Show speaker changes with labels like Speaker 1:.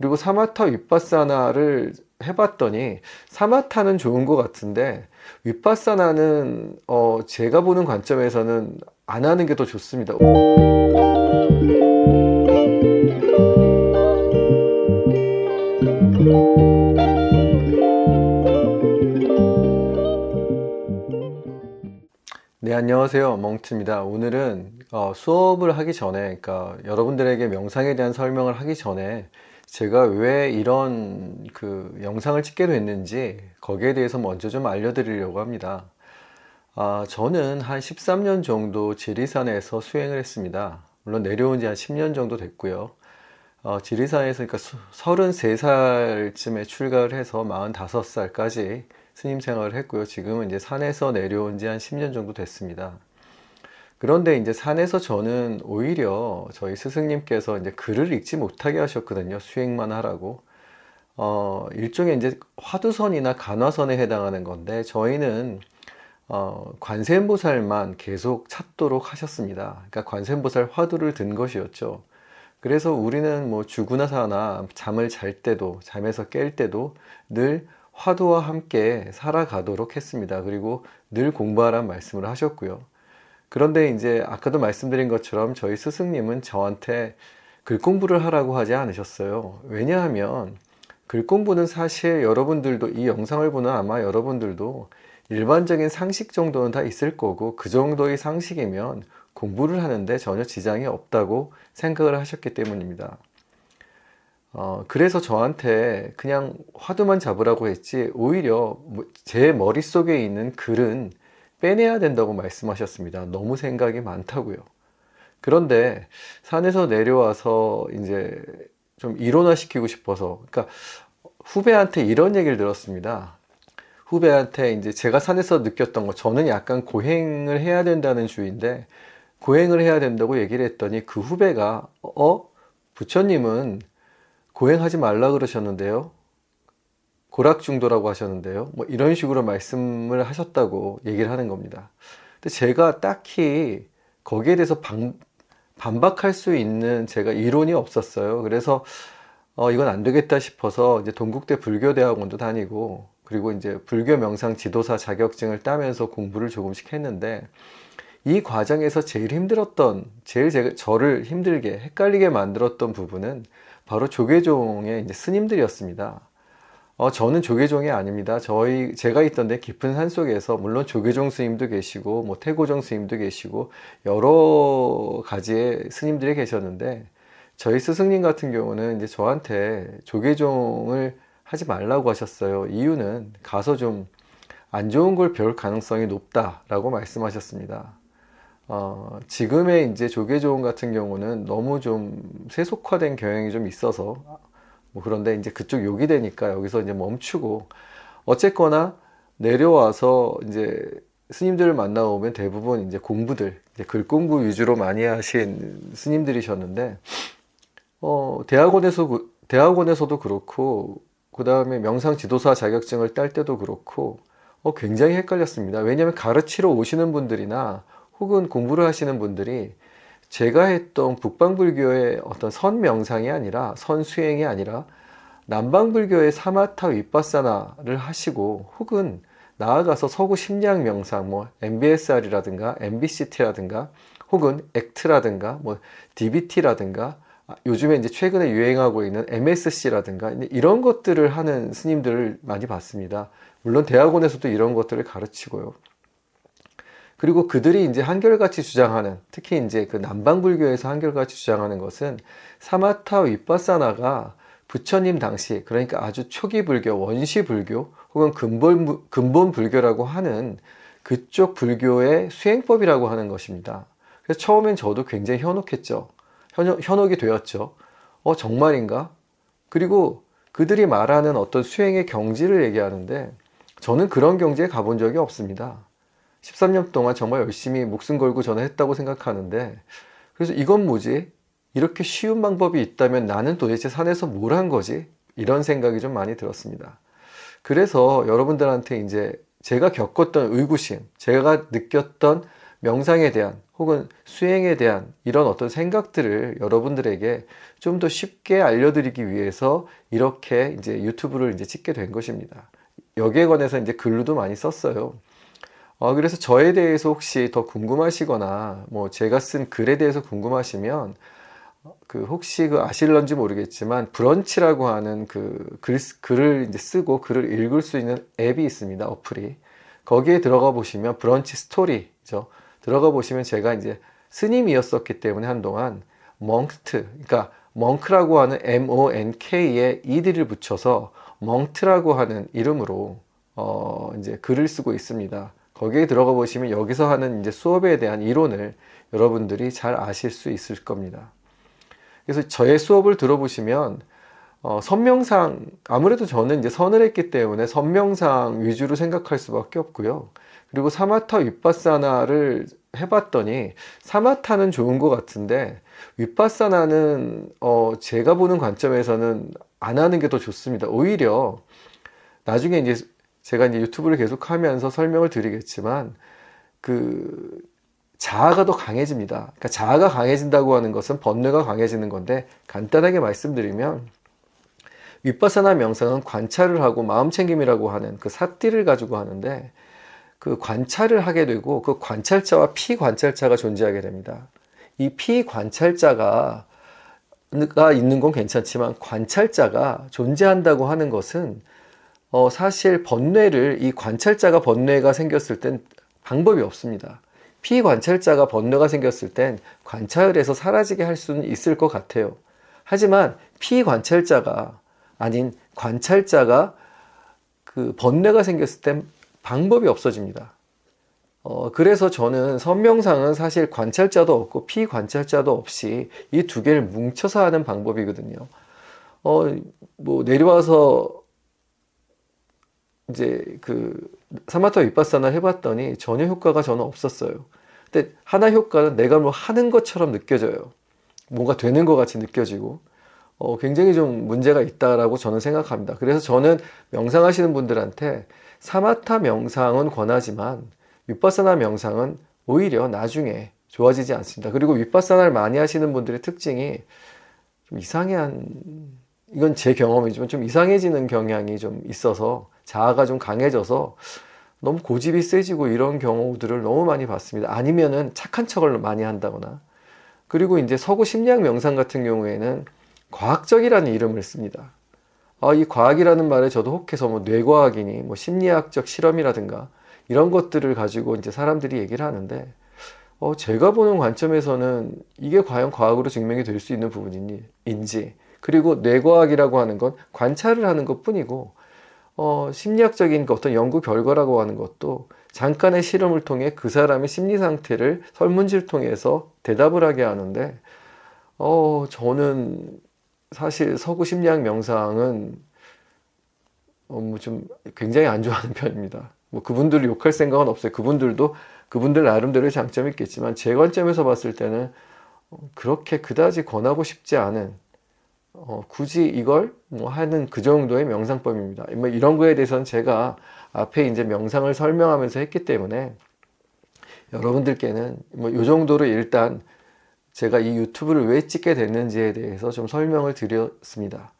Speaker 1: 그리고 사마타 윗바사나를 해봤더니 사마타는 좋은 것 같은데 윗바사나는 제가 보는 관점에서는 안 하는 게 더 좋습니다. 네, 안녕하세요. 멍트입니다. 오늘은 수업을 하기 전에, 그러니까 여러분들에게 명상에 대한 설명을 하기 전에 제가 왜 이런 영상을 찍게 됐는지 거기에 대해서 먼저 좀 알려드리려고 합니다. 저는 한 13년 정도 지리산에서 수행을 했습니다. 물론 내려온 지 한 10년 정도 됐고요. 지리산에서 그러니까 33살쯤에 출가를 해서 45살까지 스님 생활을 했고요. 지금은 이제 산에서 내려온 지 한 10년 정도 됐습니다. 그런데 이제 산에서 저는 오히려 저희 스승님께서 이제 글을 읽지 못하게 하셨거든요. 수행만 하라고. 일종의 이제 화두선이나 간화선에 해당하는 건데 저희는 관세음보살만 계속 찾도록 하셨습니다. 그러니까 관세음보살 화두를 든 것이었죠. 그래서 우리는 뭐 죽으나 사나 잠을 잘 때도 잠에서 깰 때도 늘 화두와 함께 살아가도록 했습니다. 그리고 늘 공부하라는 말씀을 하셨고요. 그런데 이제 아까도 말씀드린 것처럼 저희 스승님은 저한테 글 공부를 하라고 하지 않으셨어요. 왜냐하면 글 공부는 사실 여러분들도 이 영상을 보는 아마 여러분들도 일반적인 상식 정도는 다 있을 거고 그 정도의 상식이면 공부를 하는데 전혀 지장이 없다고 생각을 하셨기 때문입니다. 그래서 저한테 그냥 화두만 잡으라고 했지 오히려 제 머릿속에 있는 글은 빼내야 된다고 말씀하셨습니다. 너무 생각이 많다고요. 그런데 산에서 내려와서 이제 좀 일원화시키고 싶어서 그러니까 후배한테 이런 얘기를 들었습니다. 후배한테 이제 제가 산에서 느꼈던 거 저는 약간 고행을 해야 된다는 주의인데 고행을 해야 된다고 얘기를 했더니 그 후배가 부처님은 고행하지 말라 그러셨는데요. 고락중도라고 하셨는데요. 뭐 이런 식으로 말씀을 하셨다고 얘기를 하는 겁니다. 근데 제가 딱히 거기에 대해서 반박할 수 있는 제가 이론이 없었어요. 그래서 이건 안 되겠다 싶어서 이제 동국대 불교대학원도 다니고 그리고 이제 불교 명상 지도사 자격증을 따면서 공부를 조금씩 했는데 이 과정에서 제일 힘들었던 저를 힘들게 헷갈리게 만들었던 부분은 바로 조계종의 이제 스님들이었습니다. 저는 조계종이 아닙니다. 제가 있던 데 깊은 산 속에서 물론 조계종 스님도 계시고 뭐 태고종 스님도 계시고 여러 가지의 스님들이 계셨는데 저희 스승님 같은 경우는 이제 저한테 조계종을 하지 말라고 하셨어요. 이유는 가서 좀 안 좋은 걸 배울 가능성이 높다라고 말씀하셨습니다. 지금의 이제 조계종 같은 경우는 너무 좀 세속화된 경향이 좀 있어서 그런데 이제 그쪽 욕이 되니까 여기서 이제 멈추고 어쨌거나 내려와서 이제 스님들을 만나보면 대부분 이제 공부들 이제 글 공부 위주로 많이 하신 스님들이셨는데 대학원에서도 그렇고 그 다음에 명상 지도사 자격증을 딸 때도 그렇고 굉장히 헷갈렸습니다. 왜냐하면 가르치러 오시는 분들이나 혹은 공부를 하시는 분들이 제가 했던 북방불교의 어떤 선명상이 아니라 선수행이 아니라 남방불교의 사마타 윗바사나를 하시고 혹은 나아가서 서구 심리학 명상 뭐 MBSR이라든가 MBCT라든가 혹은 액트라든가 뭐 DBT라든가 요즘에 이제 최근에 유행하고 있는 MSC라든가 이런 것들을 하는 스님들을 많이 봤습니다. 물론 대학원에서도 이런 것들을 가르치고요. 그리고 그들이 이제 한결같이 주장하는, 특히 이제 그 남방불교에서 한결같이 주장하는 것은 사마타 윗바사나가 부처님 당시, 그러니까 아주 초기 불교, 원시 불교, 혹은 근본 불교라고 하는 그쪽 불교의 수행법이라고 하는 것입니다. 그래서 처음엔 저도 굉장히 현혹했죠. 현혹이 되었죠. 정말인가? 그리고 그들이 말하는 어떤 수행의 경지를 얘기하는데 저는 그런 경지에 가본 적이 없습니다. 13년 동안 정말 열심히 목숨 걸고 저는 했다고 생각하는데 그래서 이건 뭐지? 이렇게 쉬운 방법이 있다면 나는 도대체 산에서 뭘 한 거지? 이런 생각이 좀 많이 들었습니다. 그래서 여러분들한테 이제 제가 겪었던 의구심, 제가 느꼈던 명상에 대한 혹은 수행에 대한 이런 어떤 생각들을 여러분들에게 좀 더 쉽게 알려드리기 위해서 이렇게 이제 유튜브를 이제 찍게 된 것입니다. 여기에 관해서 이제 글도 많이 썼어요. 그래서 저에 대해서 혹시 더 궁금하시거나 뭐 제가 쓴 글에 대해서 궁금하시면 혹시 아실런지 모르겠지만 브런치라고 하는 글을 이제 쓰고 글을 읽을 수 있는 앱이 있습니다. 어플이. 거기에 들어가 보시면 브런치 스토리죠. 들어가 보시면 제가 이제 스님이었었기 때문에 한동안 그러니까 멍크라고 하는 MONK에 ED를 붙여서 멍트라고 하는 이름으로 이제 글을 쓰고 있습니다. 거기에 들어가 보시면 여기서 하는 이제 수업에 대한 이론을 여러분들이 잘 아실 수 있을 겁니다. 그래서 저의 수업을 들어보시면 선명상, 아무래도 저는 이제 선을 했기 때문에 선명상 위주로 생각할 수밖에 없고요. 그리고 사마타 윗바사나를 해봤더니 사마타는 좋은 것 같은데 윗바사나는 제가 보는 관점에서는 안 하는 게 더 좋습니다. 오히려 나중에 이제 제가 이제 유튜브를 계속 하면서 설명을 드리겠지만 자아가 더 강해집니다. 그러니까 자아가 강해진다고 하는 것은 번뇌가 강해지는 건데, 간단하게 말씀드리면 윗바사나 명상은 관찰을 하고 마음챙김이라고 하는 사띠를 가지고 하는데, 그 관찰을 하게 되고 그 관찰자와 피관찰자가 존재하게 됩니다. 이 피관찰자가 있는 건 괜찮지만 관찰자가 존재한다고 하는 것은 사실 이 관찰자가 번뇌가 생겼을 땐 방법이 없습니다. 피관찰자가 번뇌가 생겼을 땐 관찰에서 사라지게 할 수는 있을 것 같아요. 하지만 피관찰자가 아닌 관찰자가 번뇌가 생겼을 땐 방법이 없어집니다. 그래서 저는 선명상은 사실 관찰자도 없고 피관찰자도 없이 이 두 개를 뭉쳐서 하는 방법이거든요. 뭐 내려와서 이제 사마타 윗바사나를 해봤더니 전혀 효과가 저는 없었어요. 근데 하나 효과는 내가 뭐 하는 것처럼 느껴져요. 뭔가 되는 것 같이 느껴지고 굉장히 좀 문제가 있다라고 저는 생각합니다. 그래서 저는 명상하시는 분들한테 사마타 명상은 권하지만 윗바사나 명상은 오히려 나중에 좋아지지 않습니다. 그리고 윗바사나를 많이 하시는 분들의 특징이 좀 이건 제 경험이지만 좀 이상해지는 경향이 좀 있어서 자아가 좀 강해져서 너무 고집이 세지고 이런 경우들을 너무 많이 봤습니다. 아니면은 착한 척을 많이 한다거나. 그리고 이제 서구 심리학 명상 같은 경우에는 과학적이라는 이름을 씁니다. 이 과학이라는 말에 저도 혹해서 뭐 뇌과학이니 뭐 심리학적 실험이라든가 이런 것들을 가지고 이제 사람들이 얘기를 하는데 제가 보는 관점에서는 이게 과연 과학으로 증명이 될 수 있는 부분인지, 그리고 뇌과학이라고 하는 건 관찰을 하는 것 뿐이고 심리학적인 어떤 연구 결과라고 하는 것도 잠깐의 실험을 통해 그 사람의 심리 상태를 설문지를 통해서 대답을 하게 하는데 저는 사실 서구 심리학 명상은 좀 굉장히 안 좋아하는 편입니다. 뭐 그분들을 욕할 생각은 없어요. 그분들 나름대로의 장점이 있겠지만 제 관점에서 봤을 때는 그렇게 그다지 권하고 싶지 않은 굳이 이걸 뭐 하는 그 정도의 명상법입니다. 뭐 이런 거에 대해서는 제가 앞에 이제 명상을 설명하면서 했기 때문에 여러분들께는 뭐 이 정도로 일단 제가 이 유튜브를 왜 찍게 됐는지에 대해서 좀 설명을 드렸습니다.